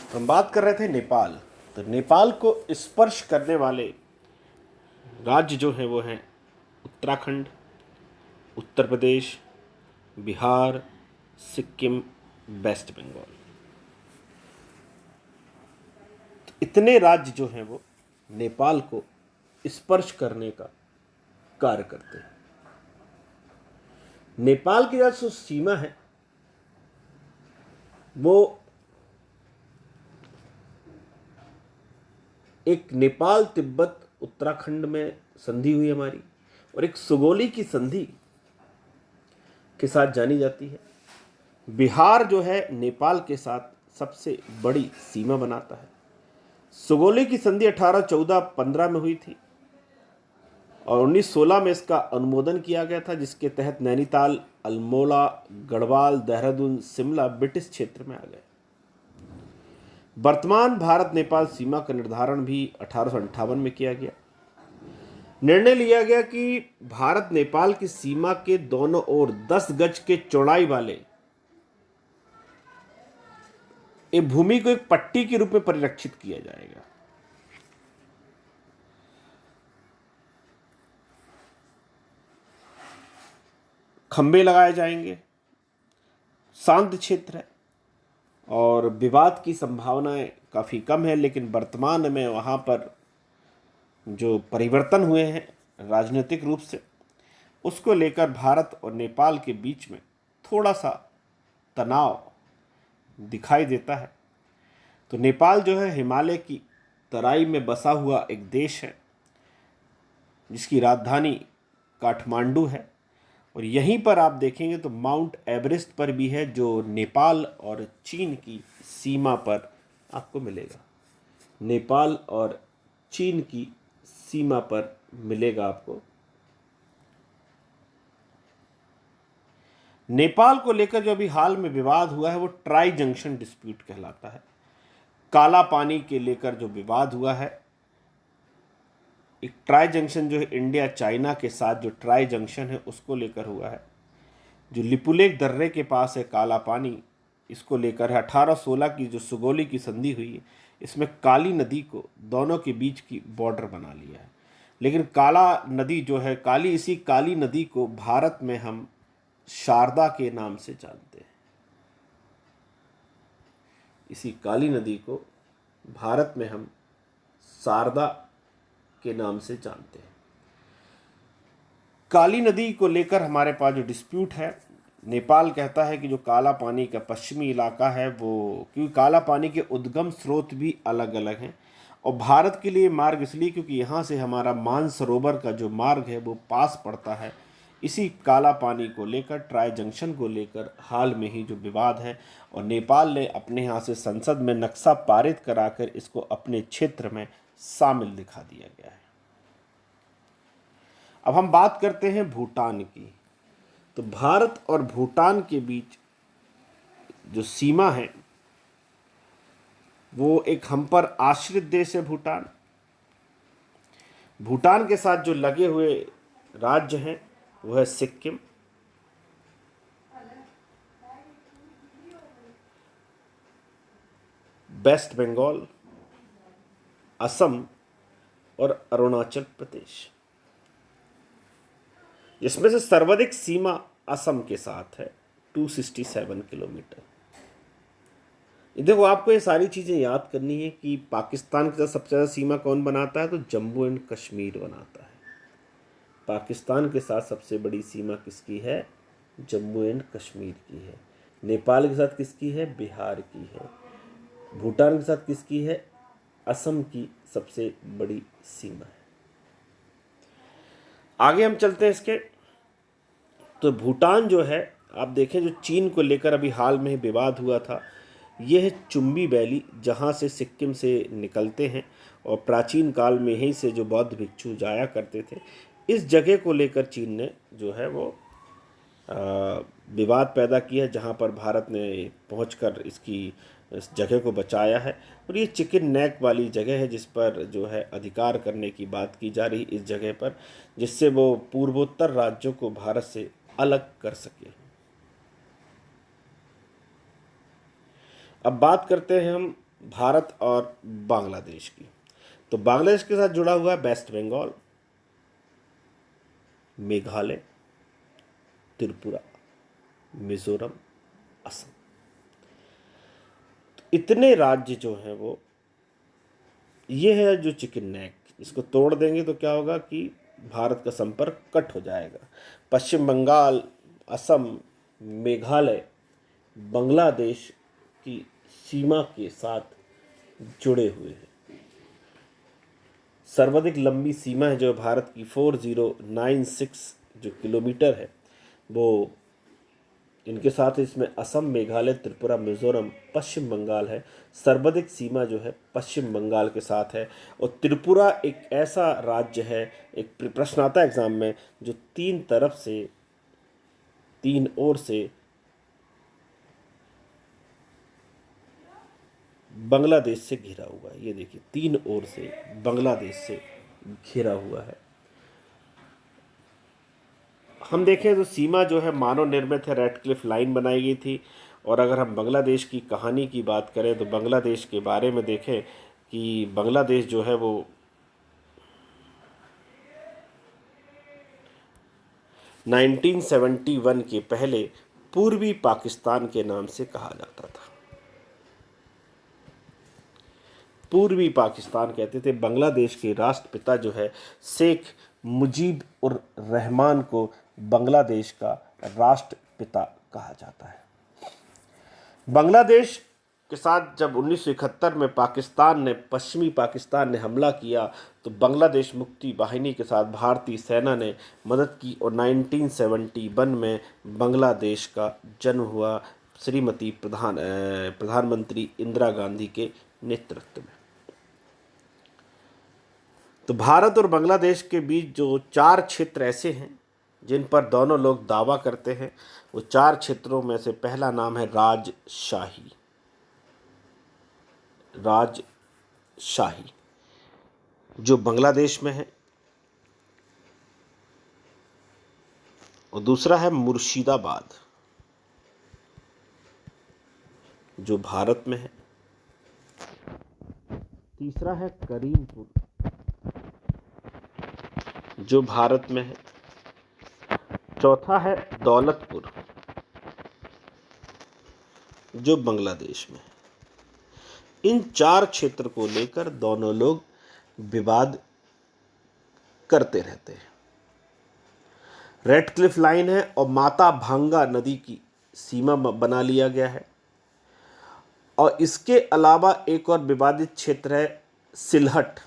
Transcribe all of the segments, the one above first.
हम बात कर रहे थे नेपाल। तो नेपाल को स्पर्श करने वाले राज्य जो हैं वो हैं उत्तराखंड, उत्तर प्रदेश, बिहार, सिक्किम, वेस्ट बंगाल। तो इतने राज्य जो हैं वो नेपाल को स्पर्श करने का कार्य करते हैं। नेपाल की जो सीमा है वो एक नेपाल तिब्बत उत्तराखंड में संधि हुई हमारी, और एक सुगोली की संधि के साथ जानी जाती है। बिहार जो है नेपाल के साथ सबसे बड़ी सीमा बनाता है। सुगोली की संधि 1814-15 में हुई थी और 1916 में इसका अनुमोदन किया गया था, जिसके तहत नैनीताल, अल्मोड़ा, गढ़वाल, देहरादून, शिमला ब्रिटिश क्षेत्र में आ गए। वर्तमान भारत नेपाल सीमा का निर्धारण भी 1858 में किया गया। निर्णय लिया गया कि भारत नेपाल की सीमा के दोनों ओर 10 गज के चौड़ाई वाले एक भूमि को एक पट्टी के रूप में परिरक्षित किया जाएगा। खंबे लगाए जाएंगे, शांत क्षेत्र है और विवाद की संभावनाएं काफ़ी कम है, लेकिन वर्तमान में वहाँ पर जो परिवर्तन हुए हैं राजनीतिक रूप से, उसको लेकर भारत और नेपाल के बीच में थोड़ा सा तनाव दिखाई देता है। तो नेपाल जो है हिमालय की तराई में बसा हुआ एक देश है, जिसकी राजधानी काठमांडू है, और यहीं पर आप देखेंगे तो माउंट एवरेस्ट पर भी है, जो नेपाल और चीन की सीमा पर आपको मिलेगा। नेपाल और चीन की सीमा पर मिलेगा आपको। नेपाल को लेकर जो अभी हाल में विवाद हुआ है वो ट्राई जंक्शन डिस्प्यूट कहलाता है। काला पानी के लेकर जो विवाद हुआ है, एक ट्राई जंक्शन जो है इंडिया चाइना के साथ जो ट्राई जंक्शन है उसको लेकर हुआ है, जो लिपुलेख दर्रे के पास है काला पानी, इसको लेकर है। 1816 की जो सुगोली की संधि हुई है, इसमें काली नदी को दोनों के बीच की बॉर्डर बना लिया है। लेकिन काला नदी जो है, इसी काली नदी को भारत में हम शारदा के नाम से जानते हैं। इसी काली नदी को भारत में हम शारदा के नाम से जानते हैं। काली नदी को लेकर हमारे पास जो डिस्प्यूट है, नेपाल कहता है कि जो काला पानी का पश्चिमी इलाका है वो, क्योंकि काला पानी के उद्गम स्रोत भी अलग अलग हैं, और भारत के लिए मार्ग इसलिए क्योंकि यहाँ से हमारा मानसरोवर का जो मार्ग है वो पास पड़ता है। इसी काला पानी को लेकर, ट्राई जंक्शन को लेकर हाल में ही जो विवाद है, और नेपाल ने अपने यहाँ से संसद में नक्शा पारित कराकर इसको अपने क्षेत्र में शामिल दिखा दिया गया है। अब हम बात करते हैं भूटान की। तो भारत और भूटान के बीच जो सीमा है वो एक हम पर आश्रित देश है भूटान। भूटान के साथ जो लगे हुए राज्य हैं वो है सिक्किम, वेस्ट बंगाल, असम और अरुणाचल प्रदेश। जिसमें से सर्वाधिक सीमा असम के साथ है, 267 किलोमीटर। देखो, आपको ये सारी चीज़ें याद करनी है कि पाकिस्तान के साथ सबसे ज़्यादा सीमा कौन बनाता है, तो जम्मू एंड कश्मीर बनाता है। पाकिस्तान के साथ सबसे बड़ी सीमा किसकी है, जम्मू एंड कश्मीर की है। नेपाल के साथ किसकी है, बिहार की है। भूटान के साथ किसकी है, असम की सबसे बड़ी सीमा है। आगे हम चलते हैं इसके। तो भूटान जो है, आप देखें जो चीन को लेकर अभी हाल में विवाद हुआ था, यह है चुम्बी वैली, जहाँ से सिक्किम से निकलते हैं और प्राचीन काल में यहीं से जो बौद्ध भिक्षु जाया करते थे। इस जगह को लेकर चीन ने जो है वो विवाद पैदा किया है, जहाँ पर भारत ने पहुंचकर इस जगह को बचाया है। और ये चिकन नेक वाली जगह है जिस पर जो है अधिकार करने की बात की जा रही इस जगह पर, जिससे वो पूर्वोत्तर राज्यों को भारत से अलग कर सके। अब बात करते हैं हम भारत और बांग्लादेश की। तो बांग्लादेश के साथ जुड़ा हुआ है वेस्ट बंगाल, मेघालय, त्रिपुरा, मिजोरम, असम। इतने राज्य जो हैं वो, ये है जो चिकन नेक। इसको तोड़ देंगे तो क्या होगा कि भारत का संपर्क कट हो जाएगा। पश्चिम बंगाल, असम, मेघालय बांग्लादेश की सीमा के साथ जुड़े हुए हैं। सर्वाधिक लंबी सीमा है जो भारत की 4096 जो किलोमीटर है वो इनके साथ, इसमें असम, मेघालय, त्रिपुरा, मिजोरम, पश्चिम बंगाल है। सर्वाधिक सीमा जो है पश्चिम बंगाल के साथ है। और त्रिपुरा एक ऐसा राज्य है, एक प्रश्न आता है एग्जाम में, जो तीन तरफ से, तीन ओर से बांग्लादेश से घिरा हुआ है। ये देखिए, तीन ओर से बांग्लादेश से घिरा हुआ है। हम देखें तो सीमा जो है मानव निर्मित है, रेडक्लिफ लाइन बनाई गई थी। और अगर हम बांग्लादेश की कहानी की बात करें तो बांग्लादेश के बारे में देखें कि बांग्लादेश जो है वो 1971 के पहले पूर्वी पाकिस्तान के नाम से कहा जाता था। पूर्वी पाकिस्तान कहते थे। बांग्लादेश के राष्ट्रपिता जो है शेख मुजीब उर रहमान को बांग्लादेश का राष्ट्रपिता कहा जाता है। बांग्लादेश के साथ जब 1971 में पश्चिमी पाकिस्तान ने हमला किया तो बांग्लादेश मुक्ति वाहिनी के साथ भारतीय सेना ने मदद की और 1971 में बांग्लादेश का जन्म हुआ, श्रीमती प्रधानमंत्री इंदिरा गांधी के नेतृत्व में। तो भारत और बांग्लादेश के बीच जो 4 क्षेत्र ऐसे हैं जिन पर दोनों लोग दावा करते हैं, वो 4 क्षेत्रों में से पहला नाम है राजशाही। राजशाही जो बांग्लादेश में है, और दूसरा है मुर्शिदाबाद जो भारत में है। तीसरा है करीमपुर जो भारत में है। चौथा है दौलतपुर जो बांग्लादेश में है। इन 4 क्षेत्र को लेकर दोनों लोग विवाद करते रहते हैं। रेडक्लिफ लाइन है और माता भांगा नदी की सीमा बना लिया गया है। और इसके अलावा एक और विवादित क्षेत्र है सिलहट,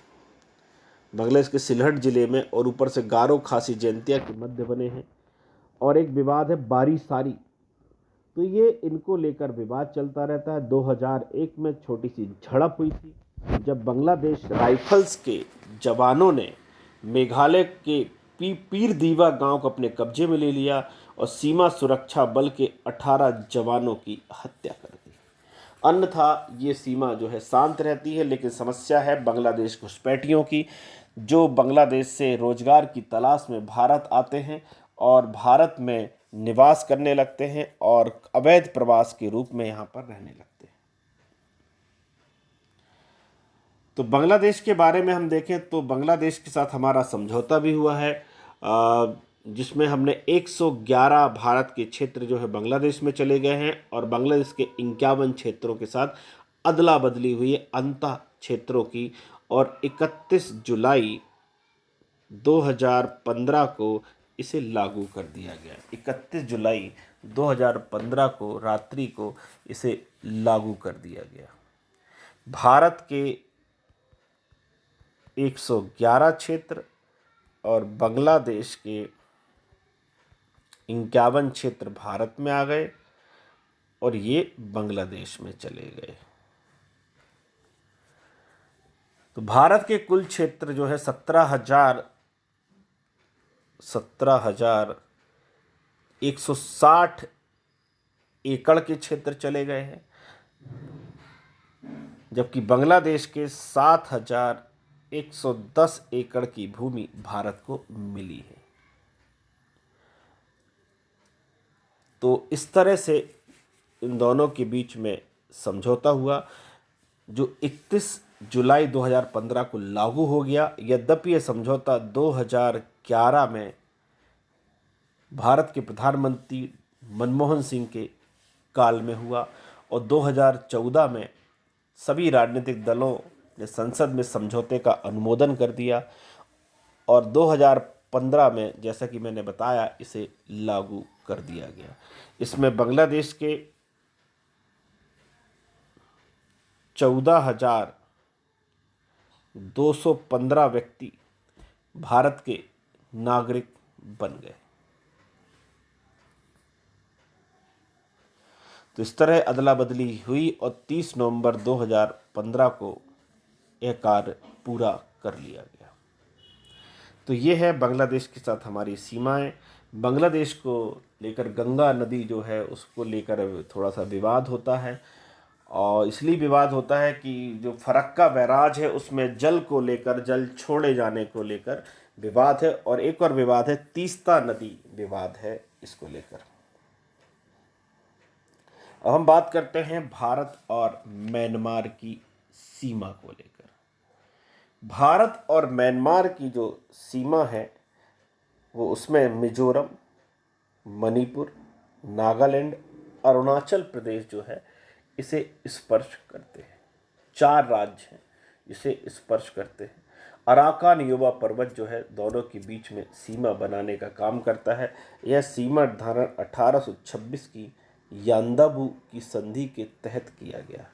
बांग्लादेश के सिलहट जिले में, और ऊपर से गारो खासी जयंतिया के मध्य बने हैं। और एक विवाद है बारी सारी। तो ये इनको लेकर विवाद चलता रहता है। 2001 में छोटी सी झड़प हुई थी जब बांग्लादेश राइफल्स के जवानों ने मेघालय के पीर दीवा गांव को अपने कब्जे में ले लिया और सीमा सुरक्षा बल के 18 जवानों की हत्या कर दी। अन्यथा ये सीमा जो है शांत रहती है, लेकिन समस्या है बांग्लादेश घुसपैठियों की, जो बांग्लादेश से रोजगार की तलाश में भारत आते हैं और भारत में निवास करने लगते हैं और अवैध प्रवास के रूप में यहाँ पर रहने लगते हैं। तो बांग्लादेश के बारे में हम देखें तो बांग्लादेश के साथ हमारा समझौता भी हुआ है, जिसमें हमने 111 भारत के क्षेत्र जो है बांग्लादेश में चले गए हैं और बांग्लादेश के 51 क्षेत्रों के साथ अदला बदली हुई है अंतः क्षेत्रों की। और 31 जुलाई 2015 को इसे लागू कर दिया गया। 31 जुलाई 2015 को रात्रि को इसे लागू कर दिया गया। भारत के 111 क्षेत्र और बांग्लादेश के 51 क्षेत्र भारत में आ गए और ये बांग्लादेश में चले गए। तो भारत के कुल क्षेत्र जो है 17,160 एकड़ के क्षेत्र चले गए हैं, जबकि बांग्लादेश के 7,110 एकड़ की भूमि भारत को मिली है। तो इस तरह से इन दोनों के बीच में समझौता हुआ। जो 31 जुलाई 2015 को लागू हो गया। यद्यपि यह समझौता 2011 में भारत के प्रधानमंत्री मनमोहन सिंह के काल में हुआ और 2014 में सभी राजनीतिक दलों ने संसद में समझौते का अनुमोदन कर दिया और 2015 में, जैसा कि मैंने बताया, इसे लागू कर दिया गया। इसमें बांग्लादेश के 14,215 व्यक्ति भारत के नागरिक बन गए। तो इस तरह अदला बदली हुई और 30 नवंबर 2015 को यह कार्य पूरा कर लिया गया। तो ये है बांग्लादेश के साथ हमारी सीमाएं। बांग्लादेश को लेकर गंगा नदी जो है उसको लेकर थोड़ा सा विवाद होता है और इसलिए विवाद होता है कि जो फरक्का बैराज है उसमें जल को लेकर, जल छोड़े जाने को लेकर विवाद है। और एक और विवाद है, तीस्ता नदी विवाद है इसको लेकर। अब हम बात करते हैं भारत और म्यांमार की सीमा को लेकर। भारत और म्यांमार की जो सीमा है वो उसमें मिजोरम, मणिपुर, नागालैंड, अरुणाचल प्रदेश जो है इसे स्पर्श करते हैं। 4 राज्य हैं इसे स्पर्श करते हैं। अराकान युवा पर्वत जो है दोनों के बीच में सीमा बनाने का काम करता है। यह सीमा निर्धारण 1826 की यान्दाबू की संधि के तहत किया गया।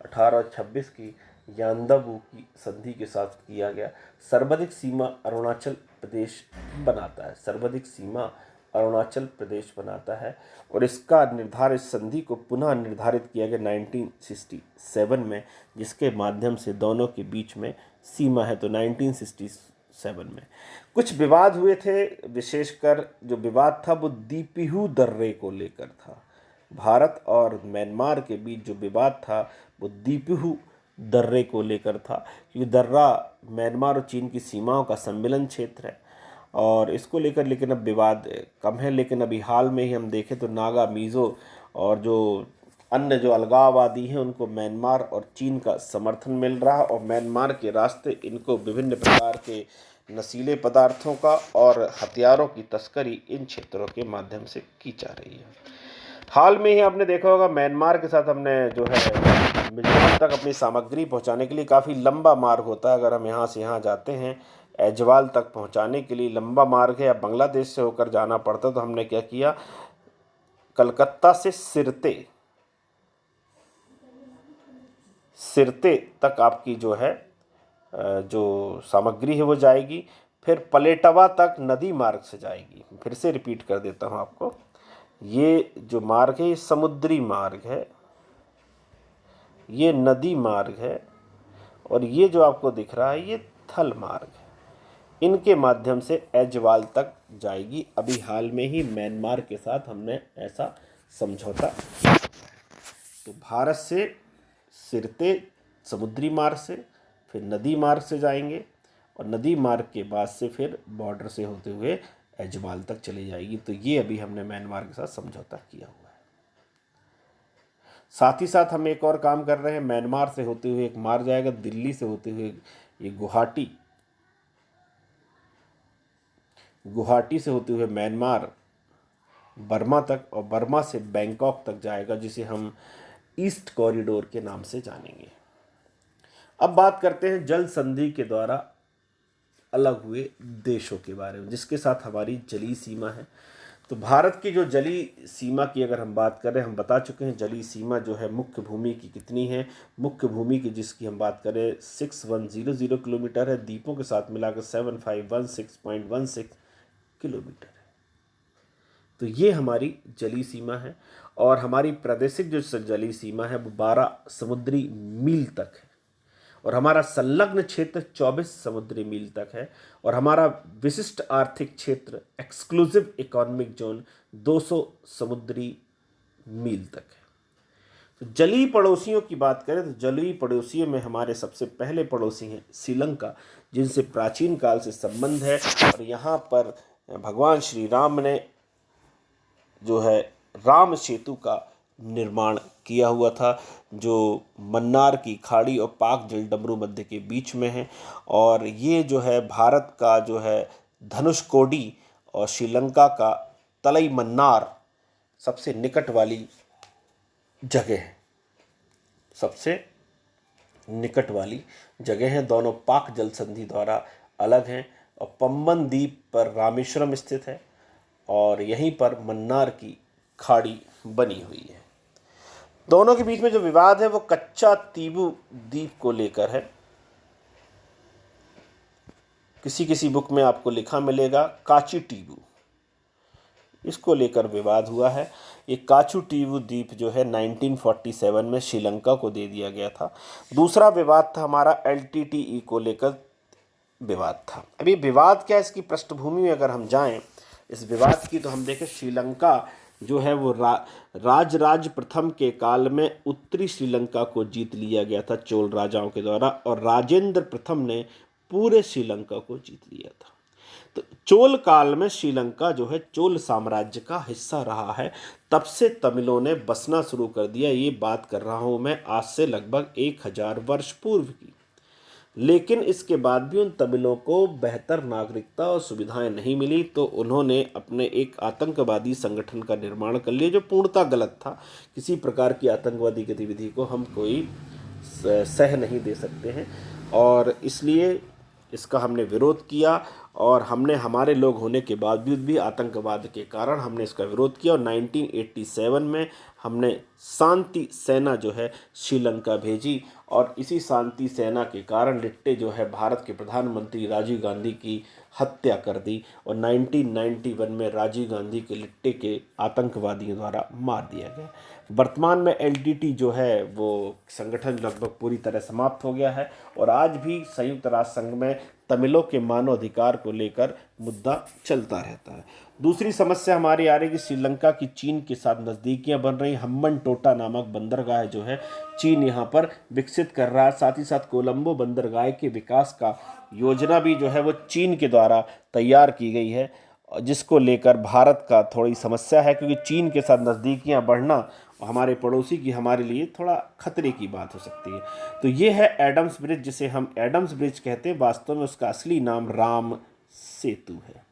1826 की यान्दाबू की संधि के साथ किया गया। सर्वाधिक सीमा अरुणाचल प्रदेश बनाता है, सर्वाधिक सीमा अरुणाचल प्रदेश बनाता है और इसका निर्धारित संधि को पुनः निर्धारित किया गया 1967 में, जिसके माध्यम से दोनों के बीच में सीमा है। तो 1967 में कुछ विवाद हुए थे, विशेषकर जो विवाद था वो दीपिहू दर्रे को लेकर था। भारत और म्यांमार के बीच जो विवाद था वो दीपिहू दर्रे को लेकर था, क्योंकि दर्रा म्यांमार और चीन की सीमाओं का सम्मिलन क्षेत्र है और इसको लेकर लेकिन अब विवाद कम है। लेकिन अभी हाल में ही हम देखें तो नागा, मिज़ो और जो अन्य जो अलगाववादी हैं उनको म्यांमार और चीन का समर्थन मिल रहा है और म्यांमार के रास्ते इनको विभिन्न प्रकार के नशीले पदार्थों का और हथियारों की तस्करी इन क्षेत्रों के माध्यम से की जा रही है। हाल में ही आपने देखा होगा म्यांमार के साथ हमने जो है मिजोरम तक अपनी सामग्री पहुंचाने के लिए काफ़ी लंबा मार्ग होता है। अगर हम यहाँ से यहाँ जाते हैं ऐजवाल तक पहुंचाने के लिए लंबा मार्ग है या बांग्लादेश से होकर जाना पड़ता है, तो हमने क्या किया, कलकत्ता से सिरते तक आपकी जो है जो सामग्री है वो जाएगी। फिर पलेटवा तक नदी मार्ग से जाएगी। फिर से रिपीट कर देता हूँ आपको, ये जो मार्ग है ये समुद्री मार्ग है, ये नदी मार्ग है और ये जो आपको दिख रहा है ये थल मार्ग है। इनके माध्यम से ऐजवाल तक जाएगी। अभी हाल में ही म्यांमार के साथ हमने ऐसा समझौता किया। तो भारत से सिरते समुद्री मार्ग से, फिर नदी मार्ग से जाएंगे और नदी मार्ग के बाद से फिर बॉर्डर से होते हुए ऐजवाल तक चली जाएगी। तो ये अभी हमने म्यांमार के साथ समझौता किया हुआ है। साथ ही साथ हम एक और काम कर रहे हैं, म्यांमार से होते हुए एक मार्ग जाएगा दिल्ली से होते हुए ये गुवाहाटी से होते हुए म्यांमार बर्मा तक और बर्मा से बैंकॉक तक जाएगा, जिसे हम ईस्ट कॉरिडोर के नाम से जानेंगे। अब बात करते हैं जल संधि के द्वारा अलग हुए देशों के बारे में जिसके साथ हमारी जलीय सीमा है। तो भारत की जो जलीय सीमा की अगर हम बात करें, हम बता चुके हैं जलीय सीमा जो है मुख्य भूमि की कितनी है। मुख्य भूमि की जिसकी हम बात करें 6100 किलोमीटर है, द्वीपों के साथ मिलाकर 7516.16 किलोमीटर है। तो ये हमारी जलीय सीमा है और हमारी प्रादेशिक जो जलीय सीमा है वो 12 समुद्री मील तक है और हमारा संलग्न क्षेत्र 24 समुद्री मील तक है और हमारा विशिष्ट आर्थिक क्षेत्र एक्सक्लूसिव इकोनॉमिक जोन 200 समुद्री मील तक है। तो जलीय पड़ोसियों की बात करें तो जलीय पड़ोसियों में हमारे सबसे पहले पड़ोसी हैं श्रीलंका, जिनसे प्राचीन काल से संबंध है और यहाँ पर भगवान श्री राम ने जो है राम सेतु का निर्माण किया हुआ था, जो मन्नार की खाड़ी और पाक जलडमरू मध्य के बीच में है। और ये जो है भारत का जो है धनुषकोडी और श्रीलंका का तलई मन्नार सबसे निकट वाली जगह है, सबसे निकट वाली जगह है। दोनों पाक जल संधि द्वारा अलग हैं और पंबन द्वीप पर रामेश्वरम स्थित है और यहीं पर मन्नार की खाड़ी बनी हुई है। दोनों के बीच में जो विवाद है वो कच्चा तीबू द्वीप को लेकर है। किसी किसी बुक में आपको लिखा मिलेगा काची टीबू, इसको लेकर विवाद हुआ है। ये काचू टीबू द्वीप जो है 1947 में श्रीलंका को दे दिया गया था। दूसरा विवाद था हमारा LTTE को लेकर विवाद था। अभी विवाद क्या है, इसकी पृष्ठभूमि में अगर हम जाएं इस विवाद की, तो हम देखें श्रीलंका जो है वो राजराज प्रथम के काल में उत्तरी श्रीलंका को जीत लिया गया था चोल राजाओं के द्वारा, और राजेंद्र प्रथम ने पूरे श्रीलंका को जीत लिया था। तो चोल काल में श्रीलंका जो है चोल साम्राज्य का हिस्सा रहा है। तब से तमिलों ने बसना शुरू कर दिया। ये बात कर रहा हूँ मैं आज से लगभग 1000 वर्ष पूर्व की। लेकिन इसके बाद भी उन तमिलों को बेहतर नागरिकता और सुविधाएं नहीं मिली, तो उन्होंने अपने एक आतंकवादी संगठन का निर्माण कर लिया, जो पूर्णतः गलत था। किसी प्रकार की आतंकवादी गतिविधि को हम कोई सह नहीं दे सकते हैं, और इसलिए इसका हमने विरोध किया। और हमने हमारे लोग होने के बावजूद भी आतंकवाद के कारण हमने इसका विरोध किया, और 1987 में हमने शांति सेना जो है श्रीलंका भेजी, और इसी शांति सेना के कारण लिट्टे जो है भारत के प्रधानमंत्री राजीव गांधी की हत्या कर दी, और 1991 में राजीव गांधी के लिट्टे के आतंकवादियों द्वारा मार दिया गया। वर्तमान में LTT जो है वो संगठन लगभग पूरी तरह समाप्त हो गया है, और आज भी संयुक्त राष्ट्र संघ में तमिलों के मानवाधिकार को लेकर मुद्दा चलता रहता है। दूसरी समस्या हमारी आ रही है कि श्रीलंका की चीन के साथ नज़दीकियां बन रही। हम्बनटोटा नामक बंदरगाह जो है चीन यहाँ पर विकसित कर रहा है। साथ ही साथ कोलंबो बंदरगाह के विकास का योजना भी जो है वो चीन के द्वारा तैयार की गई है, जिसको लेकर भारत का थोड़ी समस्या है, क्योंकि चीन के साथ नज़दीकियां बढ़ना हमारे पड़ोसी की हमारे लिए थोड़ा खतरे की बात हो सकती है। तो ये है एडम्स ब्रिज, जिसे हम एडम्स ब्रिज कहते हैं। वास्तव में उसका असली नाम राम सेतु है।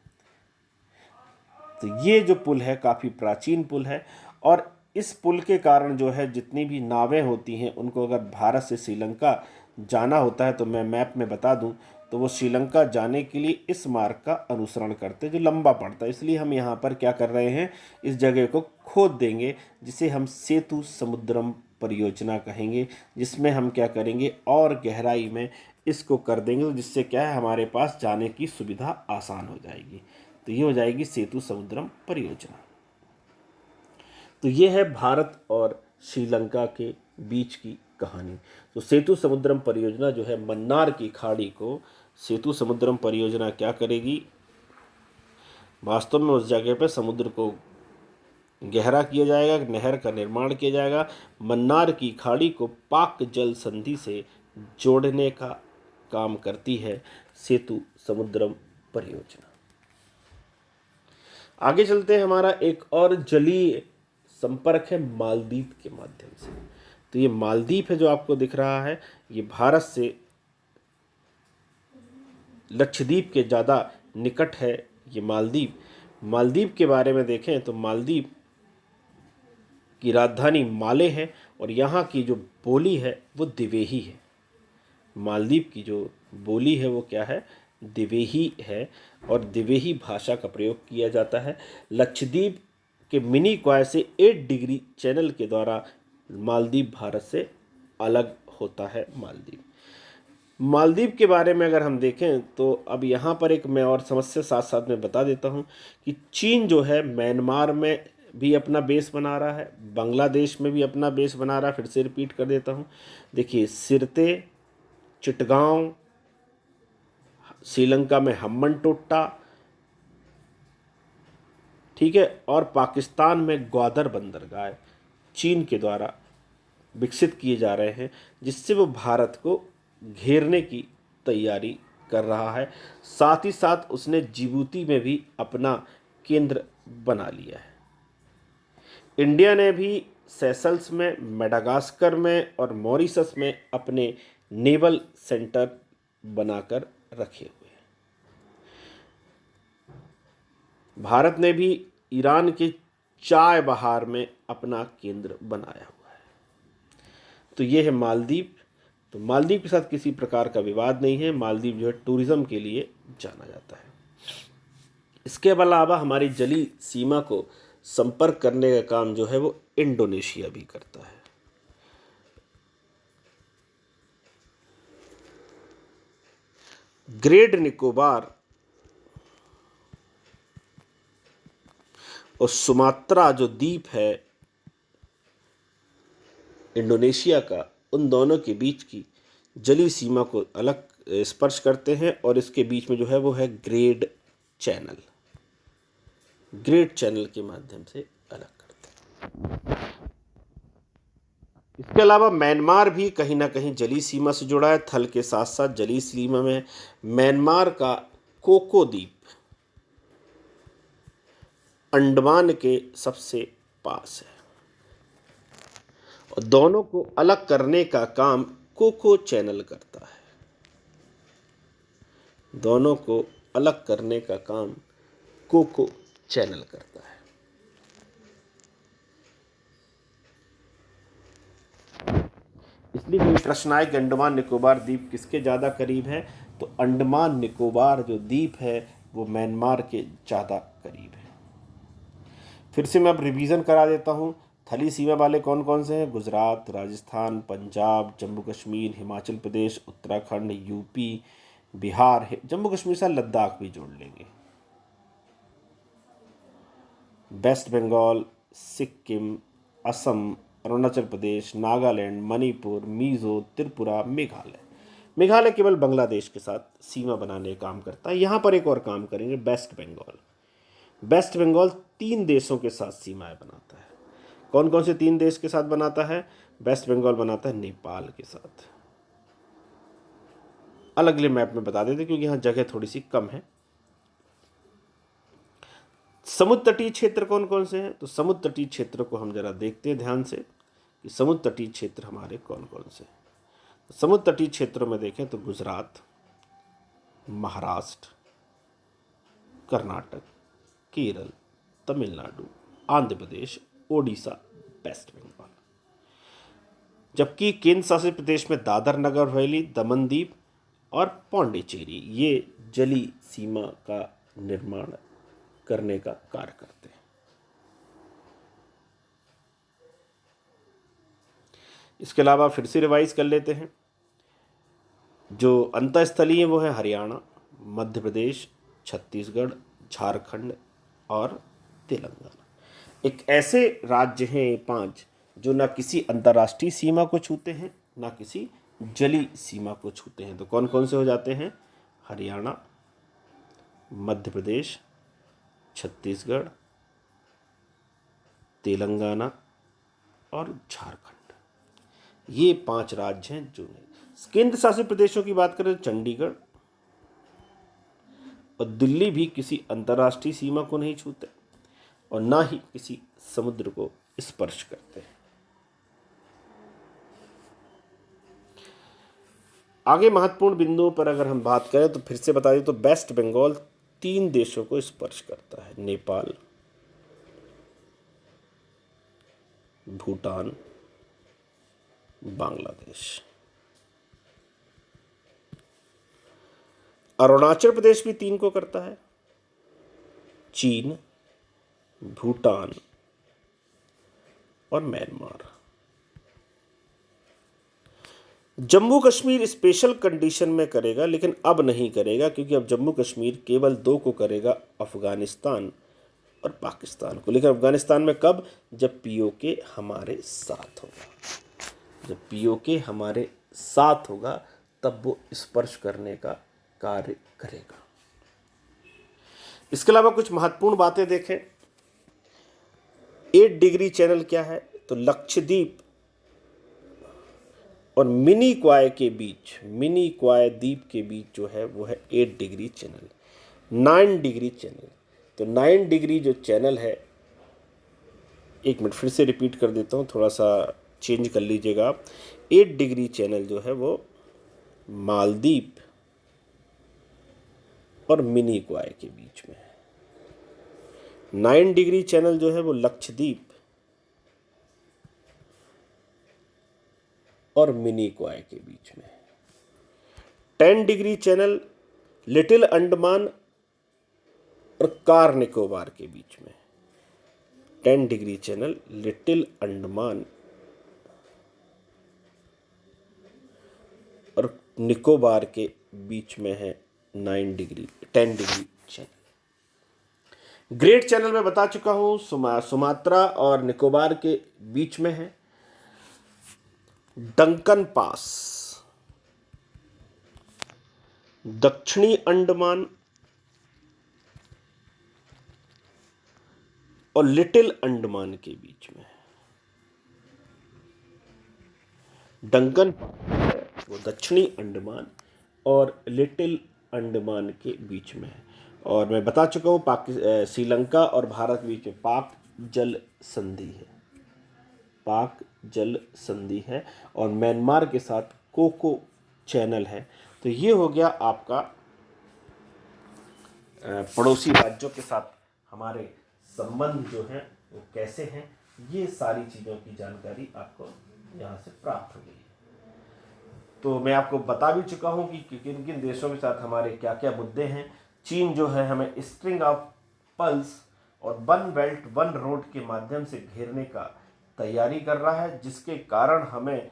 तो ये जो पुल है काफ़ी प्राचीन पुल है, और इस पुल के कारण जो है जितनी भी नावें होती हैं उनको अगर भारत से श्रीलंका जाना होता है, तो मैं मैप में बता दूं तो वो श्रीलंका जाने के लिए इस मार्ग का अनुसरण करते हैं, जो लंबा पड़ता है। इसलिए हम यहाँ पर क्या कर रहे हैं, इस जगह को खोद देंगे, जिसे हम सेतु समुद्रम परियोजना कहेंगे, जिसमें हम क्या करेंगे और गहराई में इसको कर देंगे, तो जिससे क्या है हमारे पास जाने की सुविधा आसान हो जाएगी। तो ये हो जाएगी सेतु समुद्रम परियोजना। तो ये है भारत और श्रीलंका के बीच की कहानी। तो सेतु समुद्रम परियोजना जो है मन्नार की खाड़ी को सेतु समुद्रम परियोजना क्या करेगी, वास्तव में उस जगह पर समुद्र को गहरा किया जाएगा, नहर का निर्माण किया जाएगा, मन्नार की खाड़ी को पाक जल संधि से जोड़ने का काम करती है सेतु समुद्रम परियोजना। आगे चलते हैं, हमारा एक और जलीय संपर्क है मालदीव के माध्यम से। तो ये मालदीव है जो आपको दिख रहा है, ये भारत से लक्षद्वीप के ज़्यादा निकट है ये मालदीव। मालदीव के बारे में देखें तो मालदीव की राजधानी माले है, और यहाँ की जो बोली है वो दिवेही है। मालदीव की जो बोली है वो क्या है, दिवेही है, और दिवेही भाषा का प्रयोग किया जाता है। लक्षद्वीप के मिनी क्वाय से 8 डिग्री चैनल के द्वारा मालदीव भारत से अलग होता है। मालदीव के बारे में अगर हम देखें तो अब यहाँ पर एक मैं और समस्या साथ साथ में बता देता हूँ कि चीन जो है म्यांमार में भी अपना बेस बना रहा है, बांग्लादेश में भी अपना बेस बना रहा है। फिर से रिपीट कर देता हूँ, देखिए सिरते, चिटगांव, श्रीलंका में हम्बनटोटा, ठीक है, और पाकिस्तान में ग्वादर बंदरगाह चीन के द्वारा विकसित किए जा रहे हैं, जिससे वो भारत को घेरने की तैयारी कर रहा है। साथ ही साथ उसने जिबूती में भी अपना केंद्र बना लिया है। इंडिया ने भी सेशल्स में, मेडागास्कर में और मॉरिशस में अपने नेवल सेंटर बनाकर रखे हुए हैं। भारत ने भी ईरान के चाय बहार में अपना केंद्र बनाया हुआ है। तो ये है मालदीव। तो मालदीव के साथ किसी प्रकार का विवाद नहीं है। मालदीव जो है टूरिज्म के लिए जाना जाता है। इसके अलावा हमारी जलीय सीमा को संपर्क करने का काम जो है वो इंडोनेशिया भी करता है। ग्रेट निकोबार और सुमात्रा जो द्वीप है इंडोनेशिया का, उन दोनों के बीच की जलीय सीमा को अलग स्पर्श करते हैं और इसके बीच में जो है वो है ग्रेट चैनल। ग्रेट चैनल के माध्यम से अलग करते हैं। इसके अलावा म्यांमार भी कहीं ना कहीं जलीय सीमा से जुड़ा है। थल के साथ साथ जलीय सीमा में म्यांमार का कोको द्वीप अंडमान के सबसे पास है और दोनों को अलग करने का काम कोको चैनल करता है। दोनों को अलग करने का काम कोको चैनल करता है। इसलिए कोई प्रश्न आए कि अंडमान निकोबार द्वीप किसके ज़्यादा करीब है, तो अंडमान निकोबार जो द्वीप है वो म्यांमार के ज़्यादा करीब है। फिर से मैं अब रिवीजन करा देता हूँ। थली सीमा वाले कौन कौन से हैं? गुजरात, राजस्थान, पंजाब, जम्मू कश्मीर, हिमाचल प्रदेश, उत्तराखंड, यूपी, बिहार, जम्मू कश्मीर से लद्दाख भी जोड़ लेंगे, वेस्ट बंगाल, सिक्किम, असम, अरुणाचल प्रदेश, नागालैंड, मणिपुर, मिजो, त्रिपुरा, मेघालय। मेघालय केवल बांग्लादेश के साथ सीमा बनाने का काम करता है। यहाँ पर एक और काम करेंगे, वेस्ट बंगाल। वेस्ट बंगाल 3 देशों के साथ सीमाएं बनाता है। कौन कौन से 3 देश के साथ बनाता है? वेस्ट बंगाल बनाता है नेपाल के साथ। अलग अलग मैप में बता देते क्योंकि यहाँ जगह थोड़ी सी कम है। समुद्र तटीय क्षेत्र कौन कौन से हैं? तो समुद्र तटीय क्षेत्र को हम जरा देखते हैं ध्यान से कि समुद्र तटीय क्षेत्र हमारे कौन कौन से हैं। समुद्र तटीय क्षेत्रों में देखें तो गुजरात, महाराष्ट्र, कर्नाटक, केरल, तमिलनाडु, आंध्र प्रदेश, ओडिशा, वेस्ट बंगाल। जबकि केंद्र शासित प्रदेश में दादर नगर हवेली, दमन दीव और पौंडीचेरी ये जलीय सीमा का निर्माण करने का कार्य करते हैं। इसके अलावा फिर से रिवाइज कर लेते हैं। जो अंतःस्थलीय वो है हरियाणा, मध्य प्रदेश, छत्तीसगढ़, झारखंड और तेलंगाना। एक ऐसे राज्य हैं 5 जो ना किसी अंतर्राष्ट्रीय सीमा को छूते हैं ना किसी जलीय सीमा को छूते हैं। तो कौन कौन से हो जाते हैं? हरियाणा, मध्य प्रदेश, छत्तीसगढ़, तेलंगाना और झारखंड। ये 5 राज्य हैं जो केंद्र शासित प्रदेशों की बात करें तो चंडीगढ़ और दिल्ली भी किसी अंतर्राष्ट्रीय सीमा को नहीं छूते और ना ही किसी समुद्र को स्पर्श करते हैं। आगे महत्वपूर्ण बिंदुओं पर अगर हम बात करें तो फिर से बता दें तो वेस्ट बंगाल 3 देशों को स्पर्श करता है, नेपाल, भूटान, बांग्लादेश। अरुणाचल प्रदेश भी 3 को करता है, चीन, भूटान और Myanmar. Jammu Kashmir special condition में करेगा लेकिन अब नहीं करेगा क्योंकि अब जम्मू कश्मीर केवल 2 को करेगा, अफगानिस्तान और पाकिस्तान को। लेकिन अफगानिस्तान में कब? जब पीओके हमारे साथ होगा। जब पीओके हमारे साथ होगा तब वो स्पर्श करने का कार्य करेगा। इसके अलावा कुछ महत्वपूर्ण बातें देखें। 8 डिग्री चैनल क्या है? तो लक्षद्वीप और मिनी क्वाय के बीच, मिनी क्वाय द्वीप के बीच जो है वो है 8 डिग्री चैनल, 9 डिग्री चैनल। तो 9 डिग्री जो चैनल है एक मिनट फिर से रिपीट कर देता हूँ, थोड़ा सा चेंज कर लीजिएगा। 8 डिग्री चैनल जो है वो मालदीव और मिनी क्वाय के बीच में है। 9 डिग्री चैनल जो है वो लक्षद्वीप और मिनी क्वाय के बीच में है। 10 डिग्री चैनल लिटिल अंडमान और कार निकोबार के बीच में। 10 डिग्री चैनल लिटिल अंडमान और निकोबार के बीच में है 10 डिग्री चैनल। ग्रेट चैनल में बता चुका हूं, सुमात्रा और निकोबार के बीच में है। डंकन पास दक्षिणी अंडमान और लिटिल अंडमान के बीच में है। डंकन वो दक्षिणी अंडमान और लिटिल अंडमान के बीच में है। और मैं बता चुका हूँ श्रीलंका और भारत बीच में पाक जल संधि है, पाक जल संधि है, और म्यांमार के साथ कोको चैनल है। तो ये हो गया आपका पड़ोसी राज्यों के साथ हमारे संबंध जो हैं वो कैसे हैं। ये सारी चीज़ों की जानकारी आपको यहाँ से प्राप्त हो गई है। तो मैं आपको बता भी चुका हूँ कि किन किन देशों के साथ हमारे क्या क्या मुद्दे हैं। चीन जो है हमें स्ट्रिंग ऑफ पल्स और वन बेल्ट वन रोड के माध्यम से घेरने का तैयारी कर रहा है, जिसके कारण हमें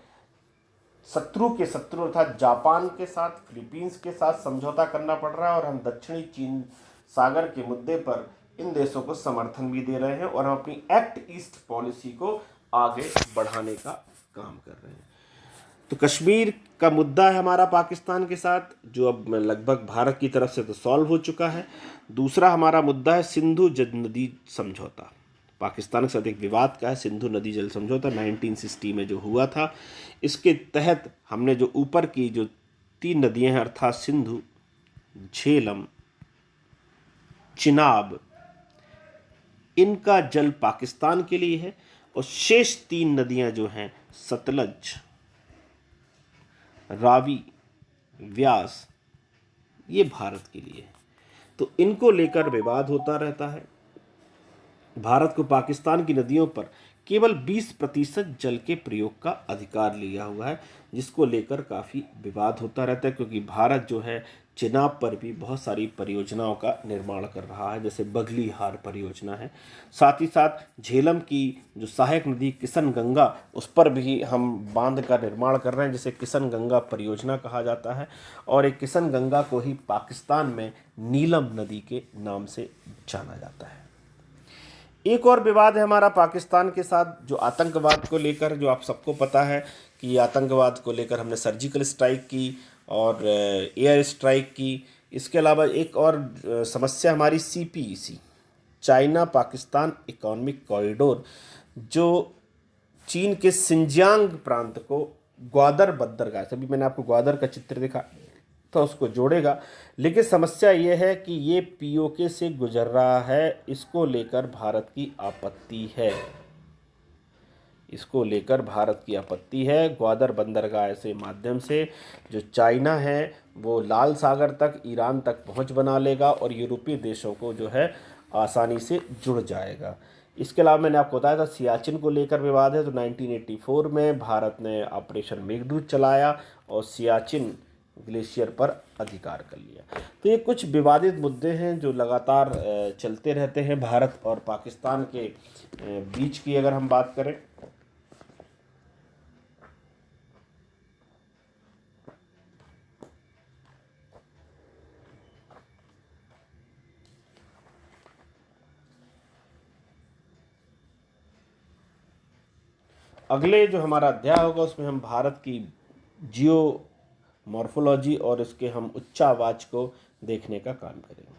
शत्रु के शत्रु अर्थात जापान के साथ, फिलीपींस के साथ समझौता करना पड़ रहा है, और हम दक्षिणी चीन सागर के मुद्दे पर इन देशों को समर्थन भी दे रहे हैं, और हम अपनी एक्ट ईस्ट पॉलिसी को आगे बढ़ाने का काम कर रहे हैं। तो कश्मीर का मुद्दा है हमारा पाकिस्तान के साथ, जो अब लगभग भारत की तरफ से तो सॉल्व हो चुका है। दूसरा हमारा मुद्दा है सिंधु जल नदी समझौता। पाकिस्तान के साथ एक विवाद का है सिंधु नदी जल समझौता 1960 में जो हुआ था। इसके तहत हमने जो ऊपर की जो 3 नदियां हैं अर्थात सिंधु, झेलम, चिनाब, इनका जल पाकिस्तान के लिए है, और शेष 3 नदियां जो हैं सतलज, रावी, व्यास, ये भारत के लिए है। तो इनको लेकर विवाद होता रहता है। भारत को पाकिस्तान की नदियों पर केवल 20% जल के प्रयोग का अधिकार लिया हुआ है, जिसको लेकर काफ़ी विवाद होता रहता है, क्योंकि भारत जो है चिनाब पर भी बहुत सारी परियोजनाओं का निर्माण कर रहा है, जैसे बगली हार परियोजना है। साथ ही साथ झेलम की जो सहायक नदी किशन गंगा, उस पर भी हम बांध का निर्माण कर रहे हैं, जिसे किशन गंगा परियोजना कहा जाता है, और एक किशन गंगा को ही पाकिस्तान में नीलम नदी के नाम से जाना जाता है। एक और विवाद है हमारा पाकिस्तान के साथ जो आतंकवाद को लेकर, जो आप सबको पता है कि आतंकवाद को लेकर हमने सर्जिकल स्ट्राइक की और एयर स्ट्राइक की। इसके अलावा एक और समस्या हमारी CPEC, China Pakistan economic corridor, जो चीन के सिंजियांग प्रांत को ग्वादर बंदरगाह, अभी मैंने आपको ग्वादर का चित्र दिखा तो उसको जोड़ेगा, लेकिन समस्या ये है कि ये POK से गुजर रहा है। इसको लेकर भारत की आपत्ति है, इसको लेकर भारत की आपत्ति है। ग्वादर बंदरगाह से माध्यम से जो चाइना है वो लाल सागर तक, ईरान तक पहुंच बना लेगा और यूरोपीय देशों को जो है आसानी से जुड़ जाएगा। इसके अलावा मैंने आपको बताया था सियाचिन को लेकर विवाद है। तो 1984 में भारत ने ऑपरेशन मेघदूत चलाया और सियाचिन ग्लेशियर पर अधिकार कर लिया। तो ये कुछ विवादित मुद्दे हैं जो लगातार चलते रहते हैं भारत और पाकिस्तान के बीच की अगर हम बात करें। अगले जो हमारा अध्याय होगा उसमें हम भारत की जियो मॉर्फोलॉजी और इसके हम उच्चावाच को देखने का काम करेंगे।